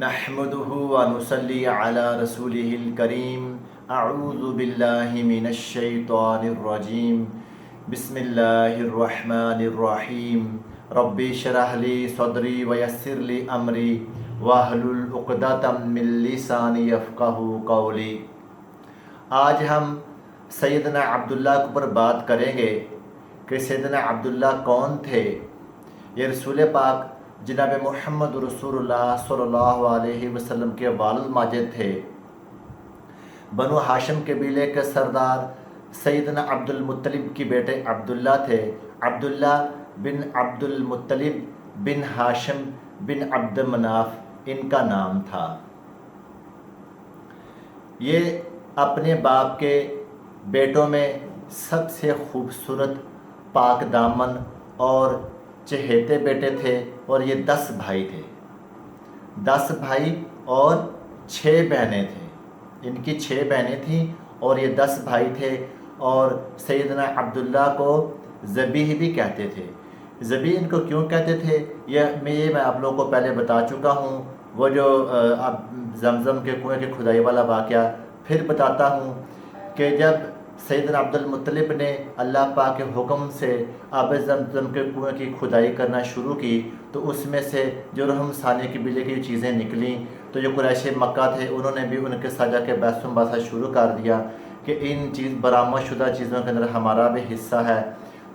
نحمده ونصلي على رسوله الكريم اعوذ باللہ من الشیطان الرجیم بسم اللہ الرحمن الرحیم رب اشرح لی صدری ویسر لی امری واحلل عقدۃ من لسانی یفقہوا قولی۔ آج ہم سیدنا عبداللہ کے اوپر بات کریں گے کہ سیدنا عبداللہ کون تھے۔ یہ رسول پاک جناب محمد رسول اللہ صلی اللہ علیہ وسلم کے والد ماجد تھے۔ بنو ہاشم قبیلے کے سردار سیدنا عبد المطلب کی بیٹے عبداللہ تھے۔ عبداللہ بن عبد المطلب بن ہاشم بن عبد مناف ان کا نام تھا۔ یہ اپنے باپ کے بیٹوں میں سب سے خوبصورت، پاک دامن اور چہیتے بیٹے تھے، اور یہ 10 بھائی تھے۔ 10 بھائی اور 6 بہنیں تھیں۔ ان کی 6 بہنیں تھیں اور یہ 10 بھائی تھے، اور سیدنا عبداللہ کو ذبیح بھی کہتے تھے۔ ذبیح ان کو کیوں کہتے تھے میں آپ لوگوں کو پہلے بتا چکا ہوں۔ وہ جو اب زمزم کے کنویں کی کھدائی والا واقعہ پھر بتاتا ہوں کہ جب سیدنا عبد المطلب نے اللہ پاک کے حکم سے آب زمزم کے کنویں کی کھدائی کرنا شروع کی، تو اس میں سے جرہم ثانی قبیلے کی چیزیں نکلیں، تو جو قریش مکہ تھے انہوں نے بھی ان کے ساتھ جا کے بحث و مباحثہ شروع کر دیا کہ ان برآمد شدہ چیزوں کے اندر ہمارا بھی حصہ ہے۔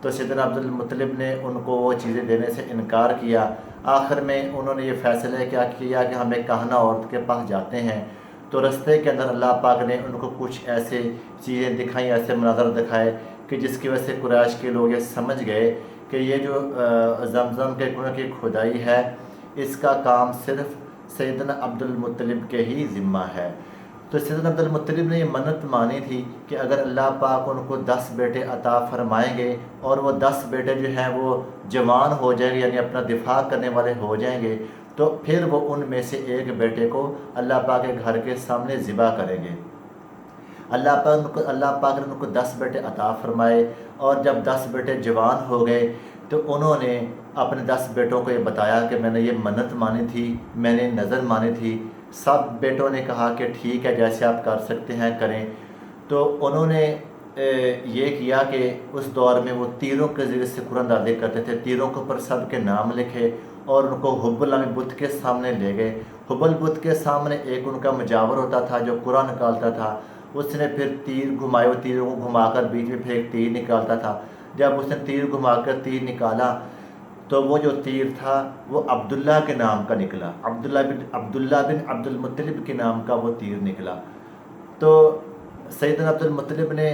تو سیدنا عبد المطلب نے ان کو وہ چیزیں دینے سے انکار کیا۔ آخر میں انہوں نے یہ فیصلہ کیا کہ ہم ایک کہنہ عورت کے پاس جاتے ہیں۔ تو رستے کے اندر اللہ پاک نے ان کو کچھ ایسے چیزیں دکھائیں، ایسے مناظر دکھائے کہ جس کی وجہ سے قریش کے لوگ یہ سمجھ گئے کہ یہ جو زمزم کے کنویں کی کھدائی ہے، اس کا کام صرف سیدنا عبد المطلب کے ہی ذمہ ہے۔ تو سیدنا عبد المطلب نے یہ منت مانی تھی کہ اگر اللہ پاک ان کو 10 بیٹے عطا فرمائیں گے اور وہ 10 بیٹے جو ہیں وہ جوان ہو جائیں گے، یعنی اپنا دفاع کرنے والے ہو جائیں گے، تو پھر وہ ان میں سے ایک بیٹے کو اللہ پاک کے گھر کے سامنے ذبح کریں گے۔ اللہ پاک نے ان کو 10 بیٹے عطا فرمائے، اور جب 10 بیٹے جوان ہو گئے تو انہوں نے اپنے 10 بیٹوں کو یہ بتایا کہ میں نے یہ منت مانی تھی، میں نے نظر مانی تھی۔ سب بیٹوں نے کہا کہ ٹھیک ہے، جیسے آپ کر سکتے ہیں کریں۔ تو انہوں نے یہ کیا کہ اس دور میں وہ تیروں کے ذریعے سے قرآن اندازی کرتے تھے۔ تیروں کے اوپر سب کے نام لکھے اور ان کو حبل نامی بت کے سامنے لے گئے۔ حبل بت کے سامنے ایک ان کا مجاور ہوتا تھا جو قرآن نکالتا تھا۔ اس نے پھر تیر گھمائے، وہ تیروں کو گھما کر بیچ میں پھر ایک تیر نکالتا تھا۔ جب اس نے تیر گھما کر تیر نکالا تو وہ جو تیر تھا وہ عبداللہ کے نام کا نکلا۔ عبداللہ بن عبد المطلب کے نام کا وہ تیر نکلا۔ تو سیدنا عبد المطلب نے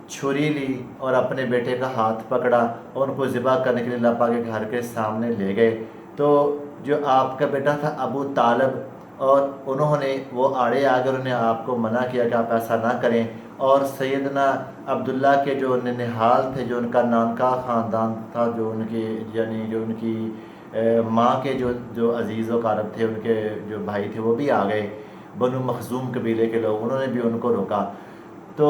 چھری لی اور اپنے بیٹے کا ہاتھ پکڑا اور ان کو ذبح کرنے کے لیے اللہ پاک کے گھر کے سامنے لے گئے۔ تو جو آپ کا بیٹا تھا ابو طالب، اور انہوں نے وہ آڑے آ کر انہوں نے آپ کو منع کیا کہ آپ ایسا نہ کریں، اور سیدنا عبداللہ کے جو ننہال تھے، جو ان کا نانکا خاندان تھا، جو ان کی ماں کے جو عزیز و اقارب تھے، ان کے جو بھائی تھے وہ بھی آ گئے، بنو مخزوم قبیلے کے لوگ، انہوں نے بھی ان کو روکا۔ تو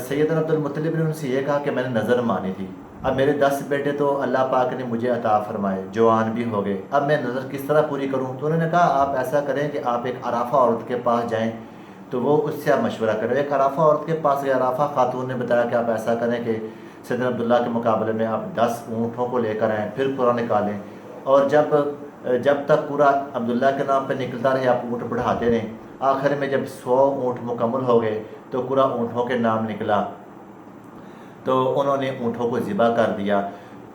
سیدنا عبد المطلب نے ان سے یہ کہا کہ میں نے نظر مانی تھی، اب میرے 10 بیٹے تو اللہ پاک نے مجھے عطا فرمائے، جوان بھی ہو گئے، اب میں نظر کس طرح پوری کروں؟ تو انہوں نے کہا آپ ایسا کریں کہ آپ ایک عرافہ عورت کے پاس جائیں، تو وہ اس سے آپ مشورہ کریں۔ ایک عرافہ عورت کے پاس گئے، عرافہ خاتون نے بتایا کہ آپ ایسا کریں کہ سیدنا عبداللہ کے مقابلے میں آپ 10 اونٹوں کو لے کر آئیں، پھر قرآن نکالیں، اور جب تک پورا عبداللہ کے نام پہ نکلتا رہے آپ اونٹ بڑھاتے رہیں۔ آخر میں جب 100 اونٹ مکمل ہو گئے تو پورا اونٹوں کے نام نکلا، تو انہوں نے اونٹوں کو ذبح کر دیا۔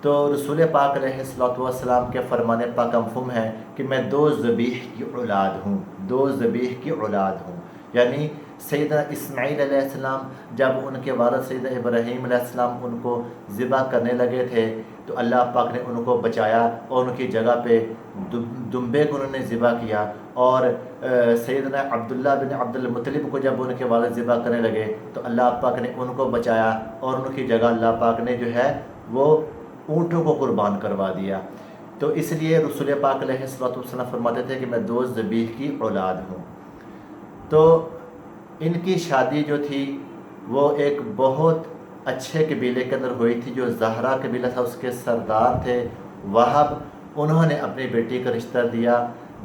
تو رسول پاک علیہ الصلوۃ والسلام کے فرمان پاک مفہوم ہے کہ میں 2 ذبیح کی اولاد ہوں، 2 ذبیح کی اولاد ہوں، یعنی سیدنا اسماعیل علیہ السلام جب ان کے والد سیدنا ابراہیم علیہ السلام ان کو ذبح کرنے لگے تھے تو اللہ پاک نے ان کو بچایا اور ان کی جگہ پہ دمبے کو انہوں نے ذبح کیا، اور سیدنا عبداللہ بن عبد المطلب کو جب ان کے والد ذبح کرنے لگے تو اللہ پاک نے ان کو بچایا، اور ان کی جگہ اللہ پاک نے جو ہے وہ اونٹوں کو قربان کروا دیا۔ تو اس لیے رسول پاک علیہ الصلوۃ والسلام فرماتے تھے کہ میں 2 ذبیح کی اولاد ہوں۔ تو ان کی شادی جو تھی وہ ایک بہت اچھے قبیلے کے اندر ہوئی تھی، جو زہرا قبیلہ تھا، اس کے سردار تھے وہب، انہوں نے اپنی بیٹی کا رشتہ دیا۔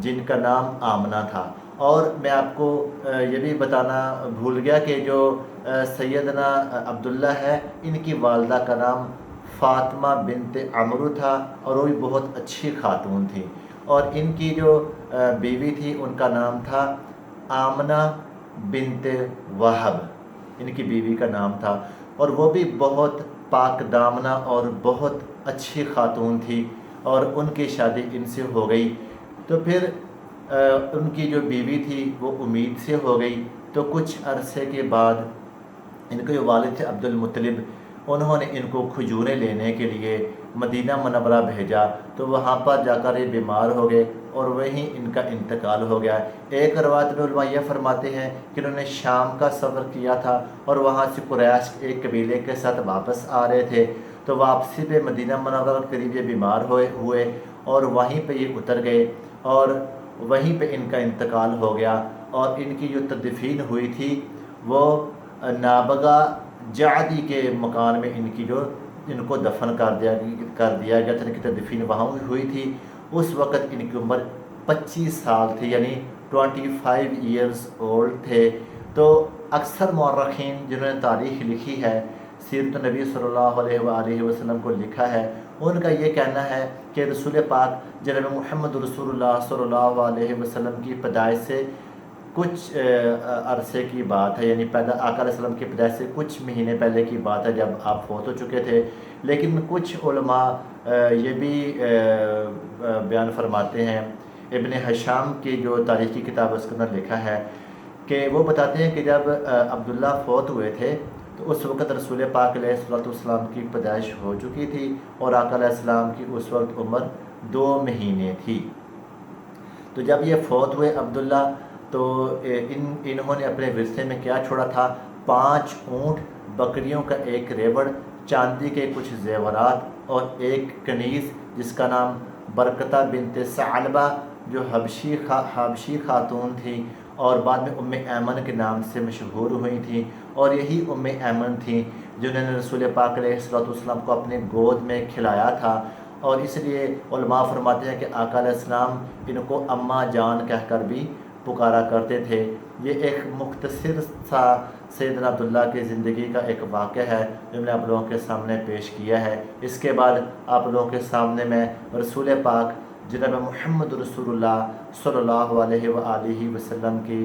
جن کا نام آمنہ تھا۔ اور میں آپ کو یہ بھی بتانا بھول گیا کہ جو سیدنا عبداللہ ہے، ان کی والدہ کا نام فاطمہ بنت عمرو تھا، اور وہ بھی بہت اچھی خاتون تھی۔ اور ان کی جو بیوی تھی ان کا نام تھا آمنہ بنت وہب، ان کی بیوی کا نام تھا، اور وہ بھی بہت پاک دامنہ اور بہت اچھی خاتون تھی، اور ان کی شادی ان سے ہو گئی۔ تو پھر ان کی جو بیوی تھی وہ امید سے ہو گئی، تو کچھ عرصے کے بعد ان کے جو والد تھے عبد المطلب، انہوں نے ان کو کھجوریں لینے کے لیے مدینہ منورہ بھیجا، تو وہاں پر جا کر یہ بیمار ہو گئے اور وہیں ان کا انتقال ہو گیا۔ ایک روایت میں علماء یہ فرماتے ہیں کہ انہوں نے شام کا سفر کیا تھا، اور وہاں سے قریش ایک قبیلے کے ساتھ واپس آ رہے تھے، تو واپسی پہ مدینہ منورہ کے قریب یہ بیمار ہوئے اور وہیں پہ یہ اتر گئے، اور وہیں پہ ان کا انتقال ہو گیا۔ اور ان کی جو تدفین ہوئی تھی وہ نابغہ جعدی کے مکان میں ان کو دفن کر دیا گیا تھا، ان کی تدفین وہاں ہوئی تھی۔ اس وقت ان کی عمر 25 سال تھی، یعنی 25 ایئرز اولڈ تھے۔ تو اکثر مورخین جنہوں نے تاریخ لکھی ہے، سیرت النبی صلی اللہ علیہ وآلہ وسلم کو لکھا ہے، ان کا یہ کہنا ہے کہ رسول پاک جناب محمد رسول اللہ صلی اللہ علیہ وسلم کی پیدائش سے کچھ عرصے کی بات ہے، یعنی آقا علیہ السلام کی پیدائش سے کچھ مہینے پہلے کی بات ہے جب آپ فوت ہو چکے تھے۔ لیکن کچھ علماء یہ بھی بیان فرماتے ہیں، ابن ہشام کی جو تاریخی کتاب ہے اس کے اندر لکھا ہے کہ وہ بتاتے ہیں کہ جب عبداللہ فوت ہوئے تھے تو اس وقت رسول پاک علیہ السلام کی پیدائش ہو چکی تھی، اور آقا علیہ السلام کی اس وقت عمر 2 مہینے تھی۔ تو جب یہ فوت ہوئے عبداللہ، تو انہوں نے اپنے ورثے میں کیا چھوڑا تھا؟ 5 اونٹ، بکریوں کا ایک ریوڑ، چاندی کے کچھ زیورات، اور ایک کنیز جس کا نام برکتہ بنت ثعلبہ جو حبشی خاتون تھی، اور بعد میں ام ایمن کے نام سے مشہور ہوئی تھیں، اور یہی ام ایمن تھیں جنہوں نے رسول پاک علیہ السلام کو اپنے گود میں کھلایا تھا۔ اور اس لیے علماء فرماتے ہیں کہ آقا علیہ السلام ان کو اماں جان کہہ کر بھی پکارا کرتے تھے۔ یہ ایک مختصر سا سیدنا عبداللہ کی زندگی کا ایک واقعہ ہے جو میں نے آپ لوگوں کے سامنے پیش کیا ہے۔ اس کے بعد آپ لوگوں کے سامنے میں رسول پاک جناب محمد رسول اللہ صلی اللہ علیہ وآلہ وسلم کی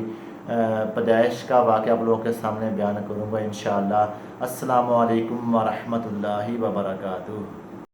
پیدائش کا واقعہ آپ لوگوں کے سامنے بیان کروں گا انشاءاللہ۔ السلام علیکم ورحمۃ اللہ وبرکاتہ۔